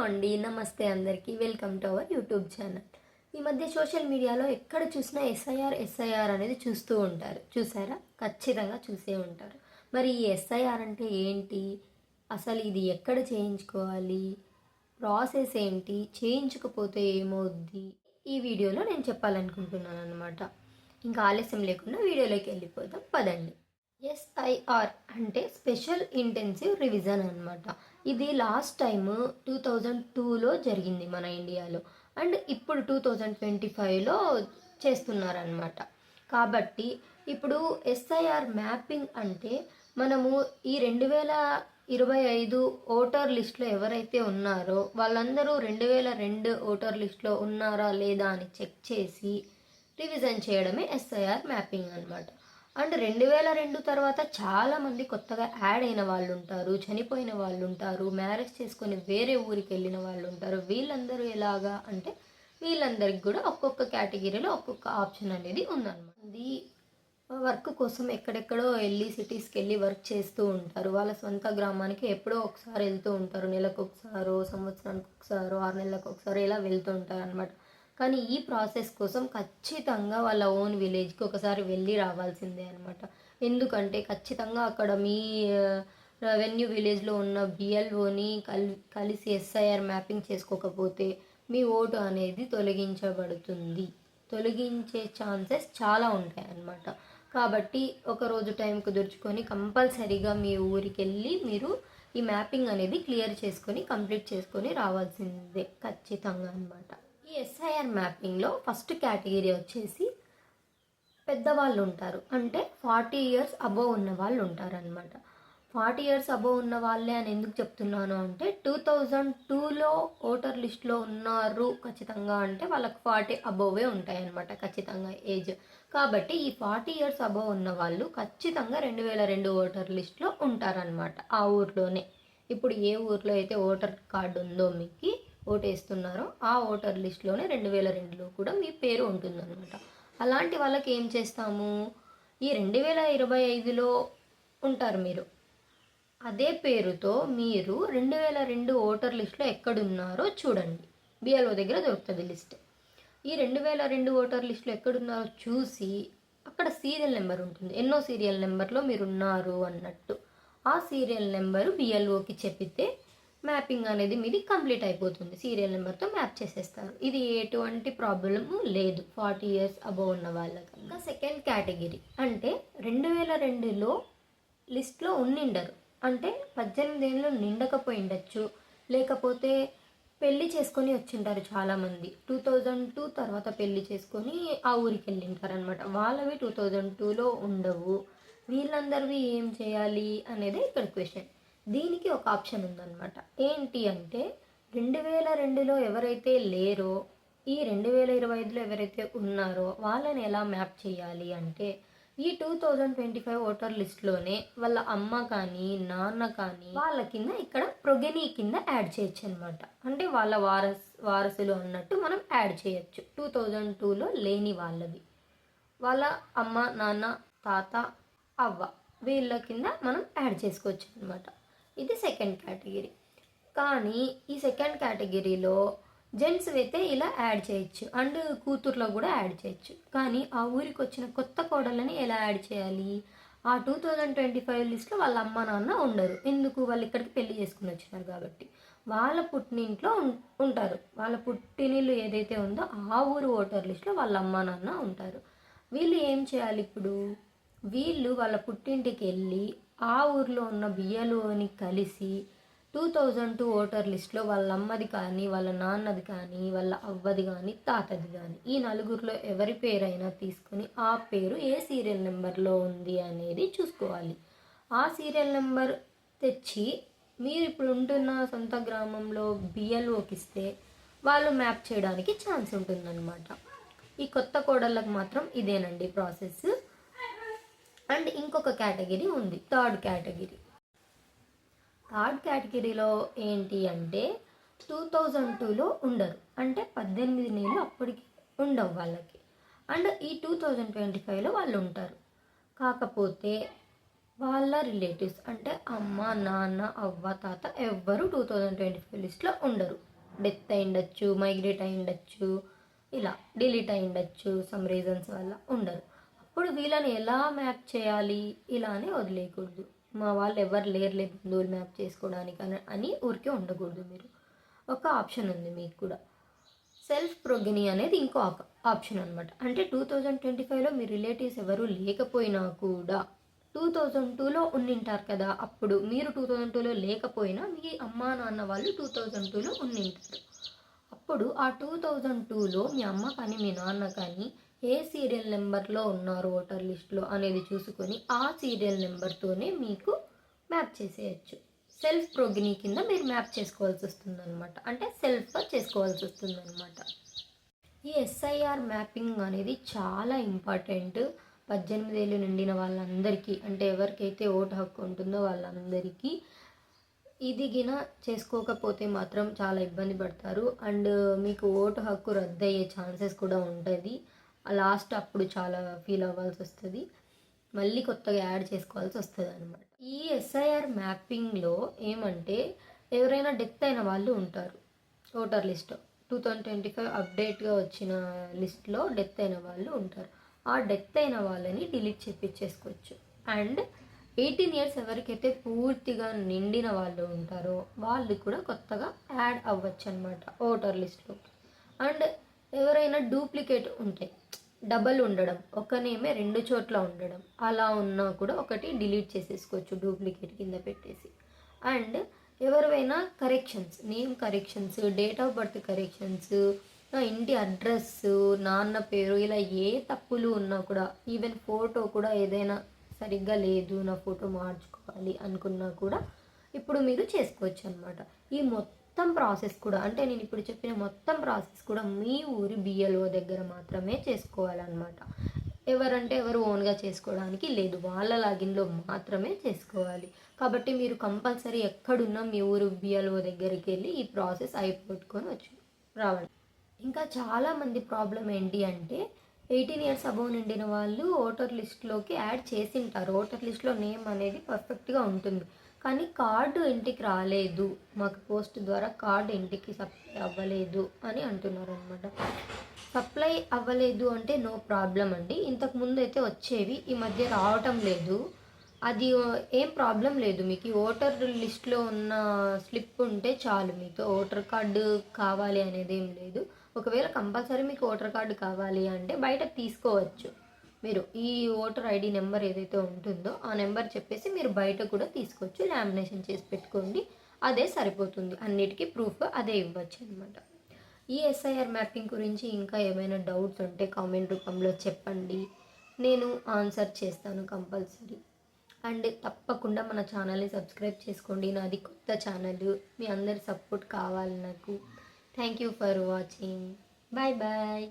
అండి, నమస్తే అందరికీ. Welcome to our YouTube channel. ఈ మధ్య సోషల్ మీడియాలో ఎక్కడ చూసినా ఎస్ఐఆర్ అనేది చూస్తూ ఉంటారు. చూసారా? ఖచ్చితంగా చూసే ఉంటారు. మరి ఈ ఎస్ఐఆర్ అంటే ఏంటి? అసలు ఇది ఎక్కడ చేయించుకోవాలి? ప్రాసెస్ ఏంటి? చేయించకపోతే ఏమవుద్ది? ఈ వీడియోలో నేను చెప్పాలనుకుంటున్నాను అనమాట. ఇంకా ఆలస్యం లేకుండా వీడియోలోకి వెళ్ళిపోతాం. పదండి. ఎస్ఐఆర్ అంటే స్పెషల్ ఇంటెన్సివ్ రివిజన్ అనమాట. ఇది లాస్ట్ టైం 2002లో జరిగింది మన ఇండియాలో. అండ్ ఇప్పుడు 2025లో చేస్తున్నారనమాట. కాబట్టి ఇప్పుడు ఎస్ఐఆర్ మ్యాపింగ్ అంటే మనము ఈ 2025 ఓటర్ లిస్ట్లో ఎవరైతే ఉన్నారో వాళ్ళందరూ 2002 ఓటర్ లిస్ట్లో ఉన్నారా లేదా అని చెక్ చేసి రివిజన్ చేయడమే ఎస్ఐఆర్ మ్యాపింగ్ అనమాట. అండ్ 2002 తర్వాత చాలామంది కొత్తగా యాడ్ అయిన వాళ్ళు ఉంటారు, చనిపోయిన వాళ్ళు ఉంటారు, మ్యారేజ్ చేసుకొని వేరే ఊరికి వెళ్ళిన వాళ్ళు ఉంటారు. వీళ్ళందరూ ఎలాగా అంటే వీళ్ళందరికీ కూడా ఒక్కొక్క కేటగిరీలో ఒక్కొక్క ఆప్షన్ అనేది ఉందన్నమాట. ఇది వర్క్ కోసం ఎక్కడెక్కడో వెళ్ళి సిటీస్కి వెళ్ళి వర్క్ చేస్తూ ఉంటారు. వాళ్ళ సొంత గ్రామానికి ఎప్పుడో ఒకసారి వెళ్తూ ఉంటారు. నెలకు ఒకసారో, సంవత్సరానికి ఒకసారో, 6 నెలలకు ఒకసారి ఇలా వెళ్తూ ఉంటారు అనమాట. కానీ ఈ ప్రాసెస్ కోసం ఖచ్చితంగా వాళ్ళ ఓన్ విలేజ్కి ఒకసారి వెళ్ళి రావాల్సిందే అనమాట. ఎందుకంటే ఖచ్చితంగా అక్కడ మీ రెవెన్యూ విలేజ్లో ఉన్న బిఎల్ఓని కలిసి ఎస్ఐఆర్ మ్యాపింగ్ చేసుకోకపోతే మీ ఓటు అనేది తొలగించబడుతుంది. తొలగించే ఛాన్సెస్ చాలా ఉంటాయి అన్నమాట. కాబట్టి ఒకరోజు టైం కుదుర్చుకొని కంపల్సరీగా మీ ఊరికి వెళ్ళి మీరు ఈ మ్యాపింగ్ అనేది క్లియర్ చేసుకొని కంప్లీట్ చేసుకొని రావాల్సిందే ఖచ్చితంగా అనమాట. ఈ ఎస్ఐఆర్ మ్యాపింగ్లో ఫస్ట్ కేటగిరీ వచ్చేసి పెద్దవాళ్ళు ఉంటారు. అంటే 40 ఇయర్స్ అబోవ్ ఉన్న వాళ్ళు ఉంటారనమాట. 40 ఇయర్స్ అబోవ్ ఉన్న వాళ్ళే అని ఎందుకు చెప్తున్నాను అంటే 2002లో ఓటర్ లిస్ట్లో ఉన్నారు ఖచ్చితంగా అంటే వాళ్ళకి 40 అబోవే ఉంటాయన్నమాట ఖచ్చితంగా ఏజ్. కాబట్టి ఈ 40 ఇయర్స్ అబోవ్ ఉన్న వాళ్ళు ఖచ్చితంగా 2002 ఓటర్ లిస్ట్లో ఉంటారనమాట ఆ ఊర్లోనే. ఇప్పుడు ఏ ఊర్లో అయితే ఓటర్ కార్డు ఉందో మీకు ఓటేస్తున్నారో ఆ ఓటర్ లిస్ట్లోనే 2002లో కూడా మీ పేరు ఉంటుందన్నమాట. అలాంటి వాళ్ళకి ఏం చేస్తాము, ఈ 2025లో ఉంటారు మీరు. అదే పేరుతో మీరు 2002 ఓటర్ లిస్ట్లో ఎక్కడున్నారో చూడండి. బిఎల్ఓ దగ్గర దొరుకుతుంది లిస్ట్. ఈ 2002 ఓటర్ లిస్ట్లో ఎక్కడున్నారో చూసి అక్కడ సీరియల్ నెంబర్ ఉంటుంది. ఎన్నో సీరియల్ నెంబర్లో మీరు ఉన్నారు అన్నట్టు ఆ సీరియల్ నెంబరు బిఎల్ఓకి చెప్పితే మ్యాపింగ్ అనేది మీది కంప్లీట్ అయిపోతుంది. సీరియల్ నెంబర్తో మ్యాప్ చేసేస్తారు. ఇది ఎటువంటి ప్రాబ్లము లేదు 40 ఇయర్స్ అబోవ్ ఉన్న వాళ్ళకి. ఇంకా సెకండ్ కేటగిరీ అంటే 2002లో లిస్ట్లో ఉండిండరు. అంటే 18 ఏళ్ళు నిండకపోయి ఉండొచ్చు, లేకపోతే పెళ్ళి చేసుకొని వచ్చింటారు చాలామంది. 2002 తర్వాత పెళ్ళి చేసుకొని ఆ ఊరికి వెళ్ళింటారు అనమాట. వాళ్ళవి 2002లో ఉండవు. వీళ్ళందరివి ఏం చేయాలి అనేది ఇక్కడ క్వశ్చన్. దీనికి ఒక ఆప్షన్ ఉందన్నమాట. ఏంటి అంటే 2002లో ఎవరైతే లేరో ఈ 2025లో ఎవరైతే ఉన్నారో వాళ్ళని ఎలా మ్యాప్ చేయాలి అంటే ఈ 2025 ఓటర్ లిస్ట్లోనే వాళ్ళ అమ్మ కానీ నాన్న కానీ వాళ్ళ కింద ఇక్కడ ప్రొగెనీ కింద యాడ్ చేయొచ్చు అనమాట. అంటే వాళ్ళ వారసులు అన్నట్టు మనం యాడ్ చేయొచ్చు. 2002లో లేని వాళ్ళవి వాళ్ళ అమ్మ నాన్న తాత అవ్వ వీళ్ళ కింద మనం యాడ్ చేసుకోవచ్చు అనమాట. ఇది సెకండ్ కేటగిరీ. కానీ ఈ సెకండ్ కేటగిరీలో జెంట్స్ అయితే ఇలా యాడ్ చేయొచ్చు అండ్ కూతుర్లో కూడా యాడ్ చేయొచ్చు. కానీ ఆ ఊరికి వచ్చిన కొత్త కోడళ్ళని ఎలా యాడ్ చేయాలి? ఆ 2025 లిస్ట్లో వాళ్ళ అమ్మ నాన్న ఉండరు. ఎందుకు? వాళ్ళు ఇక్కడికి పెళ్లి చేసుకుని వచ్చినారు కాబట్టి వాళ్ళ పుట్టినింట్లో ఉంటారు. వాళ్ళ పుట్టినిల్లు ఏదైతే ఉందో ఆ ఊరు ఓటర్ లిస్ట్లో వాళ్ళ అమ్మ నాన్న ఉంటారు. వీళ్ళు ఏం చేయాలి ఇప్పుడు? వీళ్ళు వాళ్ళ పుట్టింటికి వెళ్ళి ఆ ఊర్లో ఉన్న బిఎల్ఓని కలిసి 2002 ఓటర్ లిస్ట్లో వాళ్ళ అమ్మది కానీ వాళ్ళ నాన్నది కానీ వాళ్ళ అవ్వది కానీ తాతది కానీ ఈ నలుగురిలో ఎవరి పేరైనా తీసుకొని ఆ పేరు ఏ సీరియల్ నెంబర్లో ఉంది అనేది చూసుకోవాలి. ఆ సీరియల్ నెంబర్ తెచ్చి మీరు ఇప్పుడు ఉంటున్న సొంత గ్రామంలో బిఎల్ఓకి ఇస్తే వాళ్ళు మ్యాప్ చేయడానికి ఛాన్స్ ఉంటుందన్నమాట. ఈ కొత్త కోడళ్ళకు మాత్రం ఇదేనండి ప్రాసెస్. అండ్ ఇంకొక కేటగిరీ ఉంది, థర్డ్ కేటగిరీ. థర్డ్ కేటగిరీలో ఏంటి అంటే 2002లో ఉండరు. అంటే 18 ఏళ్ళు అప్పటికి ఉండవు వాళ్ళకి. అండ్ ఈ 2025లో వాళ్ళు ఉంటారు. కాకపోతే వాళ్ళ రిలేటివ్స్ అంటే అమ్మ నాన్న అవ్వ తాత ఎవ్వరు 2025 లిస్ట్లో ఉండరు. డెత్ అయి ఉండొచ్చు, మైగ్రేట్ అయి ఉండొచ్చు, ఇలా డిలీట్ అయి ఉండొచ్చు, సమ్ రీజన్స్ వల్ల ఉండరు. అప్పుడు వీళ్ళని ఎలా మ్యాప్ చేయాలి ఇలా అని వదిలేయకూడదు. మా వాళ్ళు ఎవరు లేరులే బంధువులు మ్యాప్ చేసుకోవడానికి అని ఊరికే ఉండకూడదు. మీరు ఒక ఆప్షన్ ఉంది మీకు కూడా, సెల్ఫ్ ప్రొగెనీ అనేది ఇంకో ఆప్షన్ అనమాట. అంటే 2025లో మీ రిలేటివ్స్ ఎవరు లేకపోయినా కూడా 2002లో ఉండింటారు కదా, అప్పుడు మీరు 2002లో లేకపోయినా మీ అమ్మా నాన్న వాళ్ళు 2002లో ఉండింటారు. అప్పుడు ఆ 2002లో మీ అమ్మ కానీ మీ నాన్న కానీ ఏ సీరియల్ నెంబర్లో ఉన్నారు ఓటర్ లిస్ట్లో అనేది చూసుకొని ఆ సీరియల్ నెంబర్తోనే మీకు మ్యాప్ చేసేయచ్చు. సెల్ఫ్ ప్రోగినీ కింద మీరు మ్యాప్ చేసుకోవాల్సి వస్తుందన్నమాట. అంటే సెల్ఫ్గా చేసుకోవాల్సి వస్తుందన్నమాట. ఈ ఎస్ఐఆర్ మ్యాపింగ్ అనేది చాలా ఇంపార్టెంట్. 18 ఏళ్ళు నిండిన వాళ్ళందరికీ, అంటే ఎవరికైతే ఓటు హక్కు ఉంటుందో వాళ్ళందరికీ. ఇది గిన చేసుకోకపోతే మాత్రం చాలా ఇబ్బంది పడతారు. అండ్ మీకు ఓటు హక్కు రద్దు అయ్యే ఛాన్సెస్ కూడా ఉంటుంది. లాస్ట్ అప్పుడు చాలా ఫీల్ అవ్వాల్సి వస్తుంది, మళ్ళీ కొత్తగా యాడ్ చేసుకోవాల్సి వస్తుంది అనమాట. ఈ ఎస్ఐఆర్ మ్యాపింగ్లో ఏమంటే ఎవరైనా డెత్ అయిన వాళ్ళు ఉంటారు ఓటర్ లిస్ట్లో. 2025 అప్డేట్గా వచ్చిన లిస్ట్లో డెత్ అయిన వాళ్ళు ఉంటారు. ఆ డెత్ అయిన వాళ్ళని డిలీట్ చేపించేసుకోవచ్చు. అండ్ 18 ఇయర్స్ ఎవరికైతే పూర్తిగా నిండిన వాళ్ళు ఉంటారో వాళ్ళు కూడా కొత్తగా యాడ్ అవ్వచ్చు అనమాట ఓటర్ లిస్ట్లో. అండ్ ఎవరైనా డూప్లికేట్ ఉంటే, డబల్ ఉండడం, ఒక నేమే 2 చోట్ల ఉండడం అలా ఉన్నా కూడా ఒకటి డిలీట్ చేసేసుకోవచ్చు డూప్లికేట్ కింద పెట్టేసి. అండ్ ఎవరైనా corrections, name corrections, date of birth corrections, ఇంటి అడ్రస్, నాన్న పేరు, ఇలా ఏ తప్పులు ఉన్నా కూడా, ఈవెన్ ఫోటో కూడా ఏదైనా సరిగ్గా లేదు, నా ఫోటో మార్చుకోవాలి అనుకున్నా కూడా ఇప్పుడు మీరు చేసుకోవచ్చు అనమాట. ఈ మొత్తం ప్రాసెస్ కూడా, అంటే నేను ఇప్పుడు చెప్పిన మొత్తం ప్రాసెస్ కూడా మీ ఊరి బిఎల్ఓ దగ్గర మాత్రమే చేసుకోవాలన్నమాట. ఎవరంటే ఎవరు ఓన్గా చేసుకోవడానికి లేదు, వాళ్ళ లాగిన్లో మాత్రమే చేసుకోవాలి. కాబట్టి మీరు కంపల్సరీ ఎక్కడున్నా మీ ఊరు బిఎల్ఓ దగ్గరికి వెళ్ళి ఈ ప్రాసెస్ అయిపోట్టుకొని వచ్చి రావాలి. ఇంకా చాలామంది ప్రాబ్లం ఏంటి అంటే 18 ఇయర్స్ అబోవ్ నిండిన వాళ్ళు ఓటర్ లిస్ట్లోకి యాడ్ చేసింటారు. ఓటర్ లిస్ట్లో నేమ్ అనేది పర్ఫెక్ట్గా ఉంటుంది, కానీ కార్డు ఇంటికి రాలేదు, మాకు పోస్ట్ ద్వారా కార్డు ఇంటికి సప్లై అవ్వలేదు అని అంటున్నారు అనమాట. సప్లై అవ్వలేదు అంటే నో ప్రాబ్లం అండి, ఇంతకుముందు అయితే వచ్చేవి, ఈ మధ్య రావటం లేదు. అది ఏం ప్రాబ్లం లేదు. మీకు ఓటర్ లిస్ట్లో ఉన్న స్లిప్ ఉంటే చాలు, మీతో ఓటర్ కార్డు కావాలి అనేది ఏం లేదు. ఒకవేళ కంపల్సరీ మీకు ఓటర్ కార్డు కావాలి అంటే బయట తీసుకోవచ్చు. మీరు ఈ ఓటర్ ఐడి నెంబర్ ఏదైతే ఉంటుందో ఆ నెంబర్ చెప్పేసి మీరు బయట కూడా తీసుకోవచ్చు, లామినేషన్ చేసి పెట్టుకోండి, అదే సరిపోతుంది. అన్నిటికీ ప్రూఫ్ అదే ఇవ్వచ్చు అనమాట. ఈ ఎస్ఐఆర్ మ్యాపింగ్ గురించి ఇంకా ఏమైనా డౌట్స్ ఉంటే కామెంట్ రూపంలో చెప్పండి, నేను ఆన్సర్ చేస్తాను కంపల్సరీ. అండ్ తప్పకుండా మన ఛానల్ని సబ్స్క్రైబ్ చేసుకోండి, నాది కొత్త ఛానల్, మీ అందరి సపోర్ట్ కావాలి నాకు. Thank you for watching. Bye bye.